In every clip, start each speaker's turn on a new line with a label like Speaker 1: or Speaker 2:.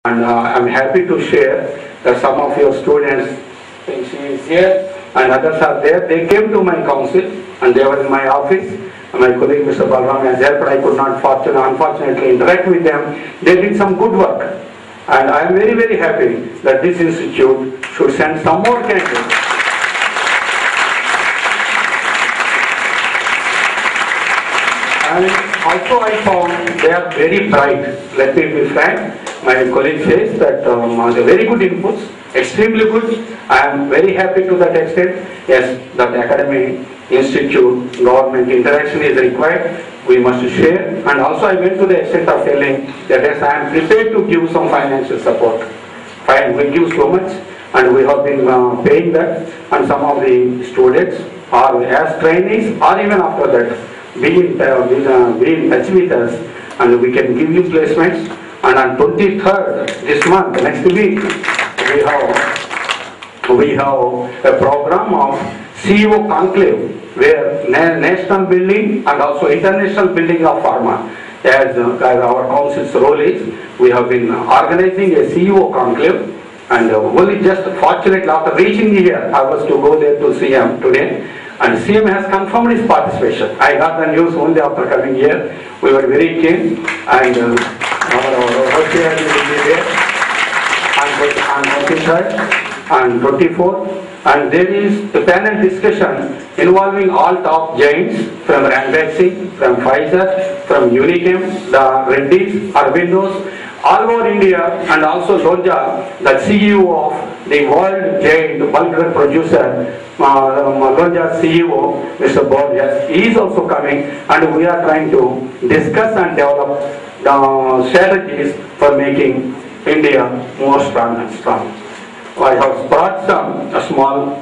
Speaker 1: And I'm happy to share that some of your students, and she is here, and others are there. They came to my council and they were in my office. My colleague Mr. Balram has helped. I could not unfortunately interact with them. They did some good work. And I am very, very happy that this institute should send some more candidates. And also I found they are very bright. Let me be frank. My colleague says that they're very good inputs, extremely good. I am very happy to that extent. Yes, that academy, institute, government interaction is required. We must share. And also I went to the extent of telling that yes, I am prepared to give some financial support. Fine, we give so much and we have been paying that. And some of the students are as trainees or even after that, be in touch with us and we can give you placements. And on 23rd this month, next week, we have a program of CEO Conclave where national building and also international building of pharma. As our council's role is, we have been organizing a CEO Conclave. And only just fortunately after reaching here, I was to go there to CM today. And CM has confirmed his participation. I got the news only after coming here. We were very keen, and our hospital will be there on 23rd and 24th. And there is a panel discussion involving all top giants from Ranbaxy, from Pfizer, from Unichem, the Reddy's, Arbindo's, all over India, and also Lonja, the CEO of the world giant bulk drug producer, Lonja CEO, Mr. Borges, he is also coming, and we are trying to discuss and develop the strategies for making India more strong and strong. I have brought a small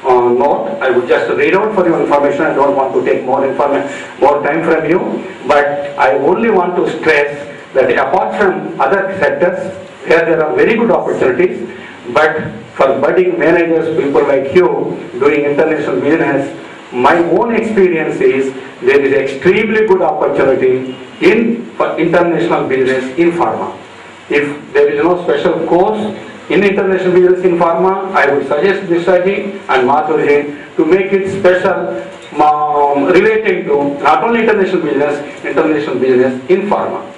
Speaker 1: note. I would just read out for your information. I don't want to take more time from you, but I only want to stress that apart from other sectors where there are very good opportunities, but for budding managers, people like you doing international business, my own experience is there is extremely good opportunity for international business in pharma. If there is no special course in international business in pharma, I would suggest Dishaji and Mathurji to make it special relating to not only international business in pharma.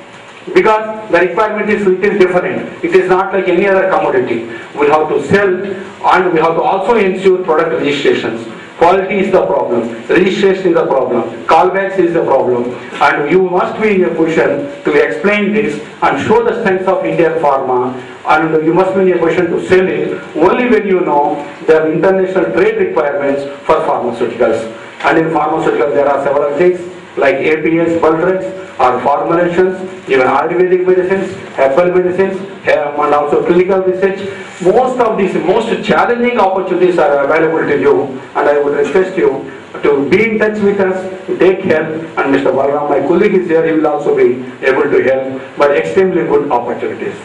Speaker 1: Because the requirement is little different. It is not like any other commodity. We have to sell and we have to also ensure product registrations. Quality is the problem, registration is the problem, callbacks is the problem, and you must be in a position to explain this and show the strength of Indian pharma, and you must be in a position to sell it only when you know the international trade requirements for pharmaceuticals. And in pharmaceuticals there are several things like APIs, bulk drugs, or formulations, even Ayurvedic medicines, herbal medicines, and also clinical research. Most of these most challenging opportunities are available to you, and I would request you to be in touch with us, take help, and Mr. Balram, my colleague is here, he will also be able to help, but extremely good opportunities.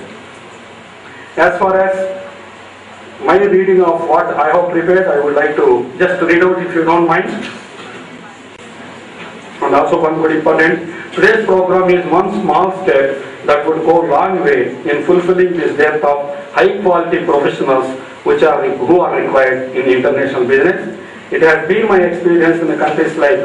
Speaker 1: As far as my reading of what I have prepared, I would like to just read out if you don't mind. And also one good important, today's program is one small step that would go a long way in fulfilling this depth of high quality professionals who are required in international business. It has been my experience in the countries like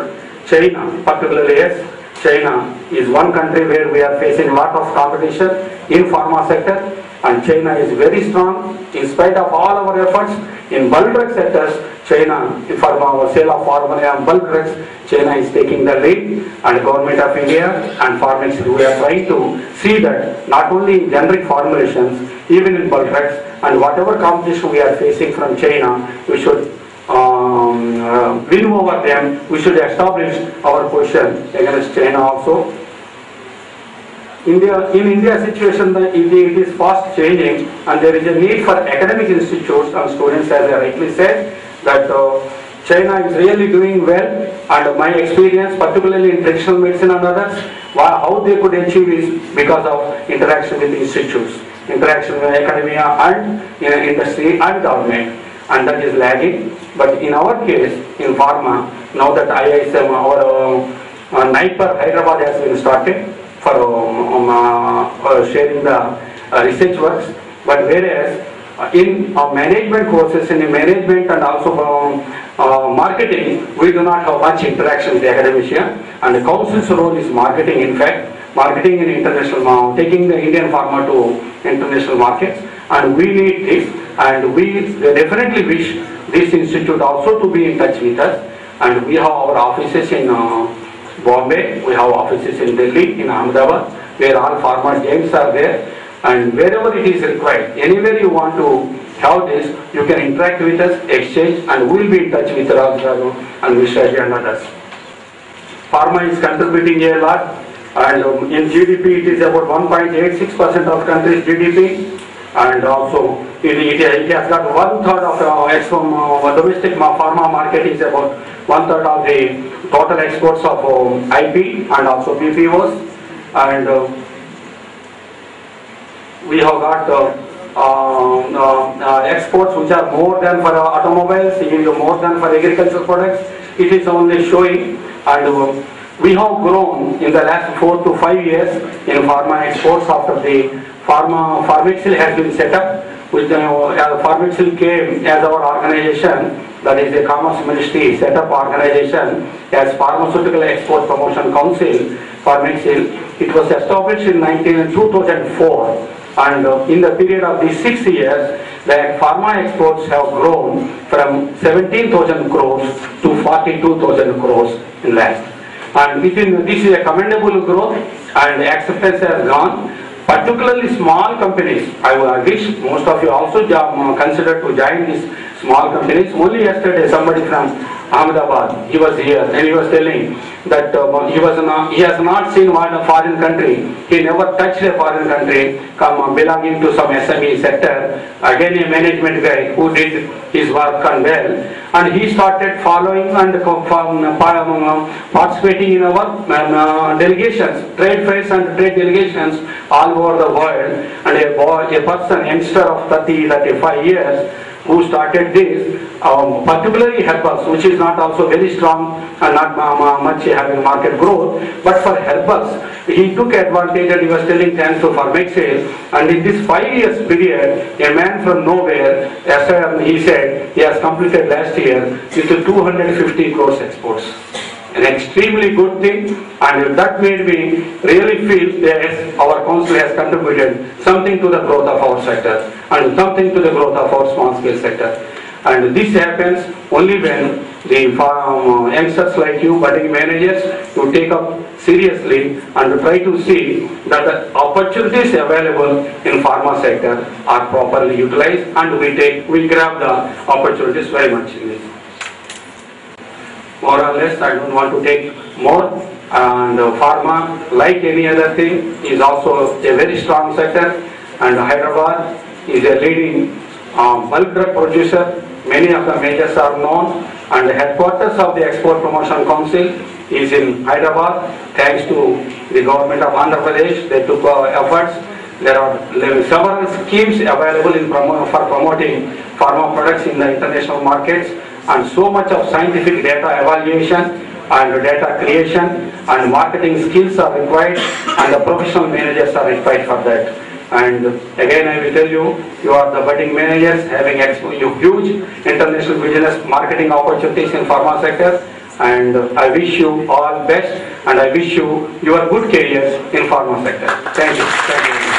Speaker 1: China, particularly yes, China is one country where we are facing a lot of competition in pharma sector, and China is very strong in spite of all our efforts in bulk drug sectors. China, for our sale of pharma and bulk drugs, China is taking the lead, and Government of India and Pharmacy, we are trying to see that not only in generic formulations, even in bulk drugs, and whatever competition we are facing from China, we should win over them. We should establish our position against China also. In India situation, it is fast changing, and there is a need for academic institutes and students, as I rightly said, that China is really doing well, and my experience, particularly in traditional medicine and others, how they could achieve is because of interaction with institutes, interaction with academia and industry and government, and that is lagging. But in our case, in pharma, now that IISM, our NIPER Hyderabad has been started for sharing the research works, but whereas in management courses, in management and also marketing, we do not have much interaction with the academia, and the council's role is marketing. In fact, marketing in international, taking the Indian pharma to international markets, and we need this, and we definitely wish this institute also to be in touch with us. And we have our offices in Bombay, we have offices in Delhi, in Ahmedabad, where all pharma games are there. And wherever it is required, anywhere you want to have this, you can interact with us, exchange, and we will be in touch with Raghu and Mr. and others. Pharma is contributing a lot, and in GDP it is about 1.86% of country's GDP, and also it has got 1/3 of domestic pharma market is about 1/3 of the total exports of IP and also BPOs, and we have got exports which are more than for automobiles, more than for agricultural products. It is only showing, and we have grown in the last 4 to 5 years in pharma exports after the Pharmexil has been set up. Which Pharmexil came as our organization, that is the Commerce Ministry set up organization as Pharmaceutical Export Promotion Council, Pharmexil. It was established in 2004. And in the period of these 6 years, the pharma exports have grown from 17,000 crores to 42,000 crores in last. And this is a commendable growth, and acceptance has gone. Particularly small companies, I wish most of you also consider to join these small companies. Only yesterday somebody from Ahmedabad, he was here and he was telling that he has not seen one foreign country. He never touched a foreign country belonging to some SME sector. Again, a management guy who did his work and well, and he started following and participating in our delegations, trade fairs and trade delegations all over the world. And a person, youngster of 30-35 years, who started this, particularly herbals, which is not also very strong and not much having market growth, but for herbals, he took advantage, and he was telling thanks to Pharmexil. And in this 5 years period, a man from nowhere, as he said, he has completed last year with 250 crores exports. An extremely good thing, and that made me really feel that our council has contributed something to the growth of our sector and something to the growth of our small scale sector. And this happens only when the youngsters like you, budding managers, to take up seriously and try to see that the opportunities available in pharma sector are properly utilized, and we grab the opportunities very much in this. More or less, I don't want to take more. And pharma, like any other thing, is also a very strong sector. And Hyderabad is a leading bulk drug producer. Many of the majors are known. And the headquarters of the Export Promotion Council is in Hyderabad. Thanks to the government of Andhra Pradesh, they took efforts. There are several schemes available for promoting pharma products in the international markets. And so much of scientific data evaluation and data creation and marketing skills are required, and the professional managers are required for that. And again, I will tell you, you are the budding managers having huge international business marketing opportunities in pharma sector, and I wish you all best, and I wish you your good careers in pharma sector. Thank you. Thank you.